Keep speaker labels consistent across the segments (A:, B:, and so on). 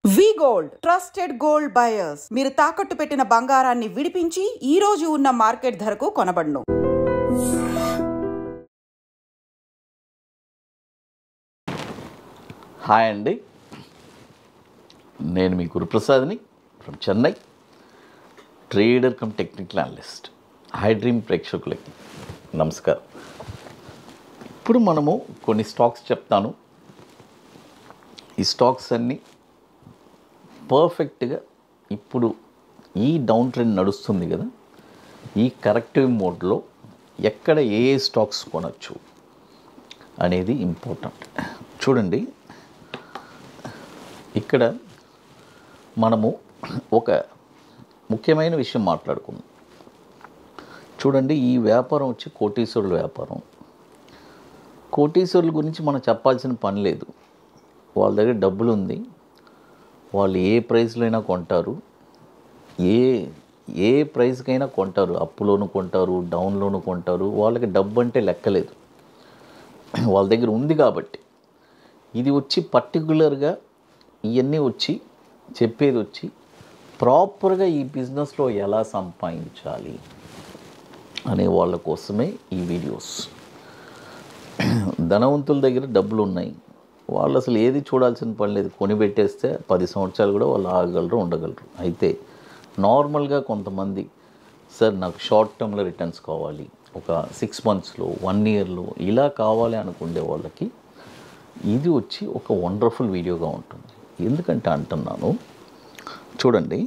A: వి gold trusted gold buyers మీరు తాకట్టు పెట్టిన బంగారాన్ని విడిపించి ఈ రోజు ఉన్న మార్కెట్ ధరకు కొనబడును.
B: హాయ్ అండి, నేను మీ గురుప్రసాద్ని from Chennai, trader cum technical analyst. Hi dream ప్రేక్షకులకి నమస్కారం. ఇప్పుడు మనము కొన్ని స్టాక్స్ చెప్తాను. ఈ స్టాక్స్ అన్నీ పర్ఫెక్ట్గా ఇప్పుడు ఈ డౌన్ ట్రెండ్ నడుస్తుంది కదా, ఈ కరెక్టివ్ మోడ్లో ఎక్కడ ఏ స్టాక్స్ కొనచ్చు అనేది ఇంపార్టెంట్. చూడండి, ఇక్కడ మనము ఒక ముఖ్యమైన విషయం మాట్లాడుకుందాం. చూడండి, ఈ వ్యాపారం వచ్చి కోటీశ్వరుల వ్యాపారం. కోటీశ్వరుల గురించి మనం చెప్పాల్సిన పని లేదు. వాళ్ళ దగ్గర డబ్బులు ఉంది, వాళ్ళు ఏ ప్రైస్లో అయినా కొంటారు, ఏ ప్రైస్కైనా కొంటారు. అప్పులోను కొంటారు, డౌన్లోను కొంటారు. వాళ్ళకి డబ్బు అంటే లెక్కలేదు, వాళ్ళ దగ్గర ఉంది కాబట్టి. ఇది వచ్చి పర్టికులర్గా ఇవన్నీ వచ్చి చెప్పేది వచ్చి ప్రాపర్గా ఈ బిజినెస్లో ఎలా సంపాదించాలి అనే వాళ్ళ కోసమే ఈ వీడియోస్. ధనవంతుల దగ్గర డబ్బులు ఉన్నాయి, వాళ్ళు అసలు ఏది చూడాల్సిన పని లేదు. కొని పెట్టేస్తే 10 సంవత్సరాలు కూడా వాళ్ళు ఆగగలరు, ఉండగలరు. అయితే నార్మల్గా కొంతమంది, సార్ నాకు షార్ట్ టర్మ్లో రిటర్న్స్ కావాలి, ఒక 6 మంత్స్లో 1 ఇయర్లో ఇలా కావాలి అనుకునే వాళ్ళకి ఇది వచ్చి ఒక వండర్ఫుల్ వీడియోగా ఉంటుంది. ఎందుకంటే అంటున్నాను, చూడండి,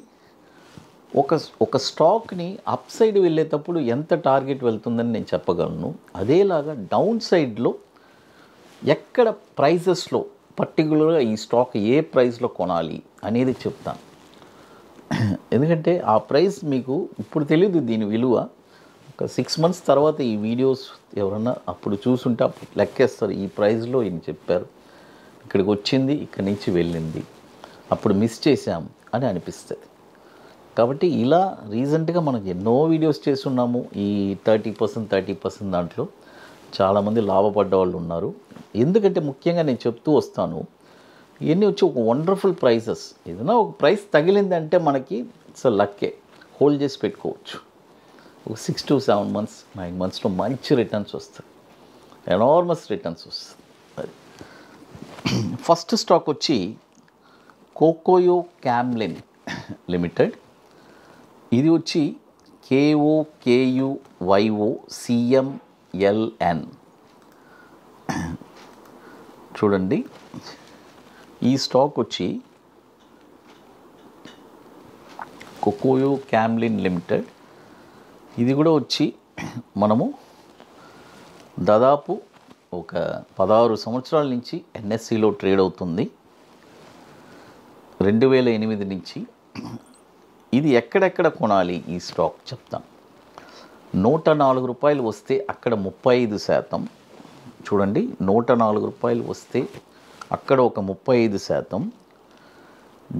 B: ఒక స్టాక్ని అప్ సైడ్ వెళ్ళేటప్పుడు ఎంత టార్గెట్ వెళ్తుందని నేను చెప్పగలను. అదేలాగా డౌన్ సైడ్లో ఎక్కడ ప్రైజెస్లో పర్టికులర్గా ఈ స్టాక్ ఏ ప్రైస్లో కొనాలి అనేది చెప్తాను. ఎందుకంటే ఆ ప్రైస్ మీకు ఇప్పుడు తెలియదు, దీని విలువ ఒక 6 మంత్స్ తర్వాత ఈ వీడియోస్ ఎవరన్నా అప్పుడు చూసుంటే అప్పుడు లెక్కేస్తారు. ఈ ప్రైస్లో ఈయన చెప్పారు, ఇక్కడికి వచ్చింది, ఇక్కడి నుంచి వెళ్ళింది, అప్పుడు మిస్ చేసాం అని అనిపిస్తుంది. కాబట్టి ఇలా రీసెంట్గా మనకు ఎన్నో వీడియోస్ చేస్తున్నాము. ఈ 30% దాంట్లో చాలామంది లాభపడ్డ వాళ్ళు ఉన్నారు. ఎందుకంటే ముఖ్యంగా నేను చెప్తూ వస్తాను, ఇవన్నీ వచ్చి ఒక వండర్ఫుల్ ప్రైసెస్. ఏదైనా ఒక ప్రైస్ తగిలిందంటే మనకి లక్కే, హోల్డ్ చేసి పెట్టుకోవచ్చు. ఒక 6 to 7 months 9 monthsలో మంచి రిటర్న్స్ వస్తాయి, ఎనార్మస్ రిటర్న్స్ వస్తుంది. అది ఫస్ట్ స్టాక్ వచ్చి కోకోయో క్యామ్లిన్ లిమిటెడ్. ఇది వచ్చి KOKUYOCMLN. చూడండి, ఈ స్టాక్ వచ్చి కోకోయో క్యామ్లిన్ లిమిటెడ్. ఇది కూడా వచ్చి మనము దాదాపు ఒక 16 సంవత్సరాల నుంచి NSEలో ట్రేడ్ అవుతుంది, 2008 నుంచి. ఇది ఎక్కడెక్కడ కొనాలి ఈ స్టాక్ చెప్తాను. 104 రూపాయలు వస్తే అక్కడ 35%. చూడండి, 104 రూపాయలు వస్తే అక్కడ ఒక 35%,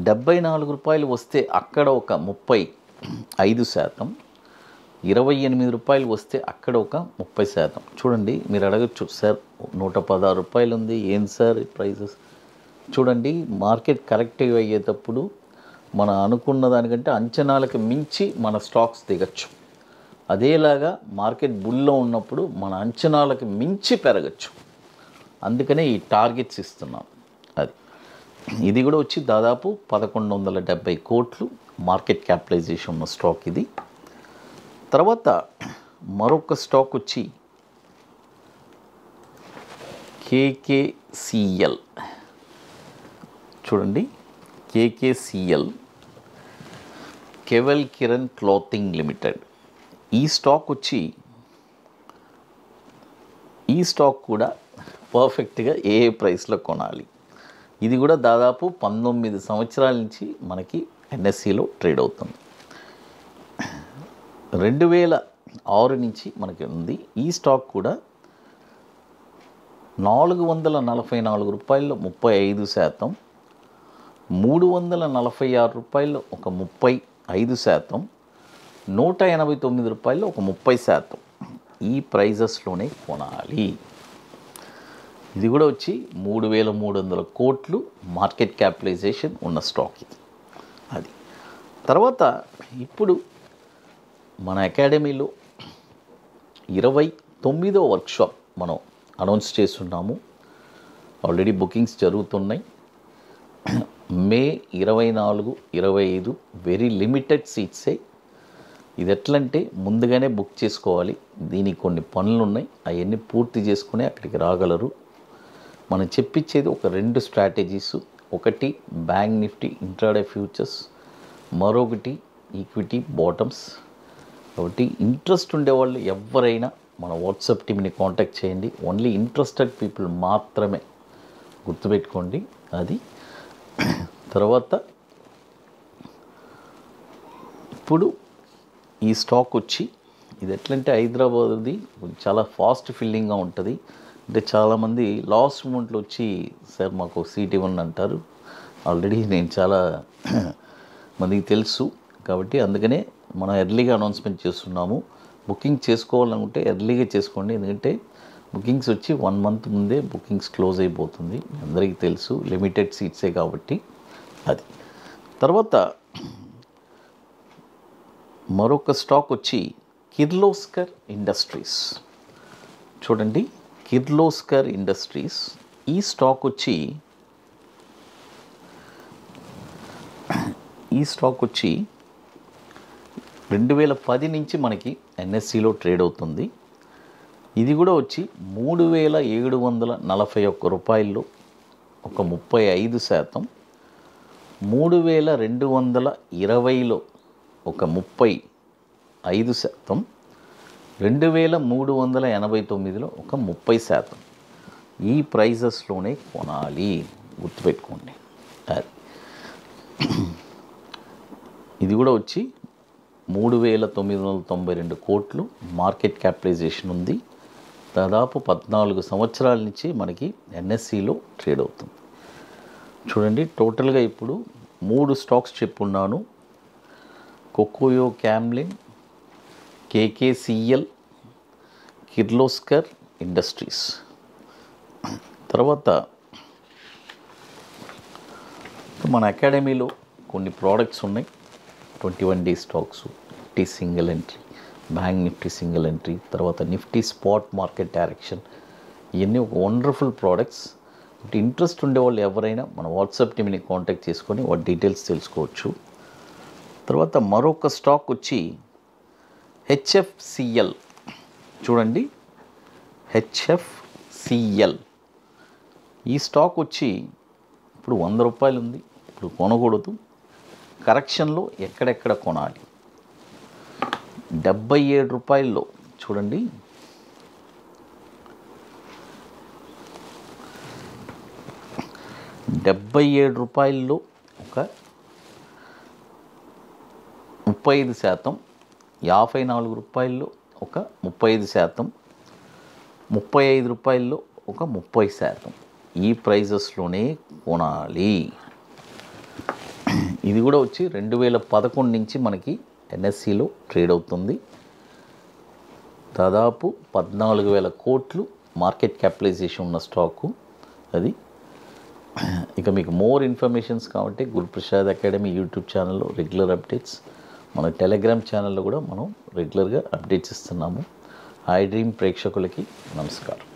B: 74 రూపాయలు వస్తే అక్కడ ఒక 35%, 28 రూపాయలు వస్తే అక్కడ ఒక 30%. చూడండి, మీరు అడగచ్చు, సార్ 116 రూపాయలు ఉంది, ఏం సార్ ప్రైజెస్? చూడండి, మార్కెట్ కరెక్ట్గా అయ్యేటప్పుడు మన అనుకున్న దానికంటే అంచనాలకు మించి మన స్టాక్స్ దిగచ్చు. అదేలాగా మార్కెట్ బుల్లో ఉన్నప్పుడు మన అంచనాలకు మించి పెరగచ్చు. అందుకనే ఈ టార్గెట్స్ ఇస్తున్నాం. ఇది కూడా వచ్చి దాదాపు 1170 కోట్లు మార్కెట్ క్యాపిటలైజేషన్ ఉన్న స్టాక్ ఇది. తర్వాత మరొక స్టాక్ వచ్చి KKCL. చూడండి, KKCL, కెవెల్ కిరణ్ క్లాతింగ్ లిమిటెడ్. ఈ స్టాక్ వచ్చి, ఈ స్టాక్ కూడా పర్ఫెక్ట్గా ఏ ప్రైస్లో కొనాలి. ఇది కూడా దాదాపు 19 సంవత్సరాల నుంచి మనకి NSEలో ట్రేడ్ అవుతుంది, 2006 నుంచి మనకి ఉంది. ఈ స్టాక్ కూడా 444 రూపాయల్లో 35%, 346 రూపాయల్లో ఒక 35%, 189 రూపాయల్లో ఒక 30%. ఈ ప్రైజెస్లోనే కొనాలి. ఇది కూడా వచ్చి 3,300 కోట్లు మార్కెట్ క్యాపిటలైజేషన్ ఉన్న స్టాక్ ఇది. అది తర్వాత ఇప్పుడు మన అకాడమీలో 29వ వర్క్షాప్ మనం అనౌన్స్ చేస్తున్నాము. ఆల్రెడీ బుకింగ్స్ జరుగుతున్నాయి. మే 24, 25 వెరీ లిమిటెడ్ సీట్సే. ఇది ఎట్లంటే ముందుగానే బుక్ చేసుకోవాలి. దీనికి కొన్ని పనులు ఉన్నాయి, అవన్నీ పూర్తి చేసుకుని అక్కడికి రాగలరు. మనం చెప్పించేది ఒక 2 స్ట్రాటజీస్. ఒకటి బ్యాంక్ నిఫ్టీ ఇంట్రాడే ఫ్యూచర్స్, మరొకటి ఈక్విటీ బాటమ్స్. కాబట్టి ఇంట్రెస్ట్ ఉండేవాళ్ళు ఎవరైనా మన వాట్సాప్ టీమ్ని కాంటాక్ట్ చేయండి. ఓన్లీ ఇంట్రెస్టెడ్ పీపుల్ మాత్రమే, గుర్తుపెట్టుకోండి అది. తర్వాత ఇప్పుడు ఈ స్టాక్ వచ్చి ఇది ఎట్లంటే హైదరాబాద్ది చాలా ఫాస్ట్ ఫిల్లింగ్గా ఉంటుంది. అంటే చాలామంది లాస్ట్ మూమెంట్లో వచ్చి సార్ మాకు సీట్ ఇవ్వండి అంటారు. ఆల్రెడీ నేను చాలా మందికి తెలుసు కాబట్టి అందుకనే మనం ఎర్లీగా అనౌన్స్మెంట్ చేస్తున్నాము. బుకింగ్ చేసుకోవాలనుకుంటే ఎర్లీగా చేసుకోండి. ఎందుకంటే బుకింగ్స్ వచ్చి 1 మంత్ ముందే బుకింగ్స్ క్లోజ్ అయిపోతుంది. అందరికీ తెలుసు, లిమిటెడ్ సీట్సే కాబట్టి అది. తర్వాత మరొక స్టాక్ వచ్చి కిర్లోస్కర్ ఇండస్ట్రీస్. చూడండి, కిర్లోస్కర్ ఇండస్ట్రీస్ ఈ స్టాక్ వచ్చి 2010 నుంచి మనకి ఎన్ఎస్సిలో ట్రేడ్ అవుతుంది. ఇది కూడా వచ్చి 3,741 రూపాయల్లో ఒక 35%, 3,220లో ఒక 35%, 2,389లో ఒక 30%. ఈ ప్రైజెస్లోనే కొనాలి, గుర్తుపెట్టుకోండి. ఇది కూడా వచ్చి 3,992 కోట్లు మార్కెట్ క్యాపిటలైజేషన్ ఉంది. దాదాపు 14 సంవత్సరాల నుంచి మనకి ఎన్ఎస్సిలో ట్రేడ్ అవుతుంది. చూడండి, టోటల్గా ఇప్పుడు 3 స్టాక్స్ చెప్పున్నాను. కోకోయో క్యామ్లిన్, కేకేసిఎల్, కిర్లోస్కర్ ఇండస్ట్రీస్. తర్వాత మన అకాడమీలో కొన్ని ప్రోడక్ట్స్ ఉన్నాయి. 21 day stocks, Nifty single entry, bank Nifty single entry, తర్వాత నిఫ్టీ స్పాట్ మార్కెట్ డైరెక్షన్. ఇవన్నీ ఒక వండర్ఫుల్ ప్రోడక్ట్స్. ఇంట్రెస్ట్ ఉండేవాళ్ళు ఎవరైనా మన వాట్సాప్ టీమ్ని కాంటాక్ట్ చేసుకొని వాటి డీటెయిల్స్ తెలుసుకోవచ్చు. తర్వాత మరొక స్టాక్ వచ్చి హెచ్ఎఫ్సిఎల్. చూడండి, హెచ్ఎఫ్సిఎల్ ఈ స్టాక్ వచ్చి ఇప్పుడు 100 రూపాయలు ఉంది. ఇప్పుడు కొనకూడదు, కరెక్షన్లో ఎక్కడెక్కడ కొనాలి. 77 రూపాయల్లో చూడండి, 77 రూపాయల్లో ఒక 35%, 54 రూపాయల్లో ఒక 35%, 35 రూపాయల్లో ఒక 30%. ఈ ప్రైజెస్లోనే కొనాలి. ఇది కూడా వచ్చి 2011 నుంచి మనకి ఎన్ఎస్సిలో ట్రేడ్ అవుతుంది. దాదాపు 14,000 కోట్లు మార్కెట్ క్యాపిటలైజేషన్ ఉన్న స్టాకు అది. ఇక మీకు మోర్ ఇన్ఫర్మేషన్స్ కాబట్టి గురుప్రసాద్ అకాడమీ యూట్యూబ్ ఛానల్లో రెగ్యులర్ అప్డేట్స్, మన టెలిగ్రామ్ ఛానల్లో కూడా మనం రెగ్యులర్గా అప్డేట్స్ ఇస్తున్నాము. ఐ డ్రీమ్ ప్రేక్షకులకి నమస్కారం.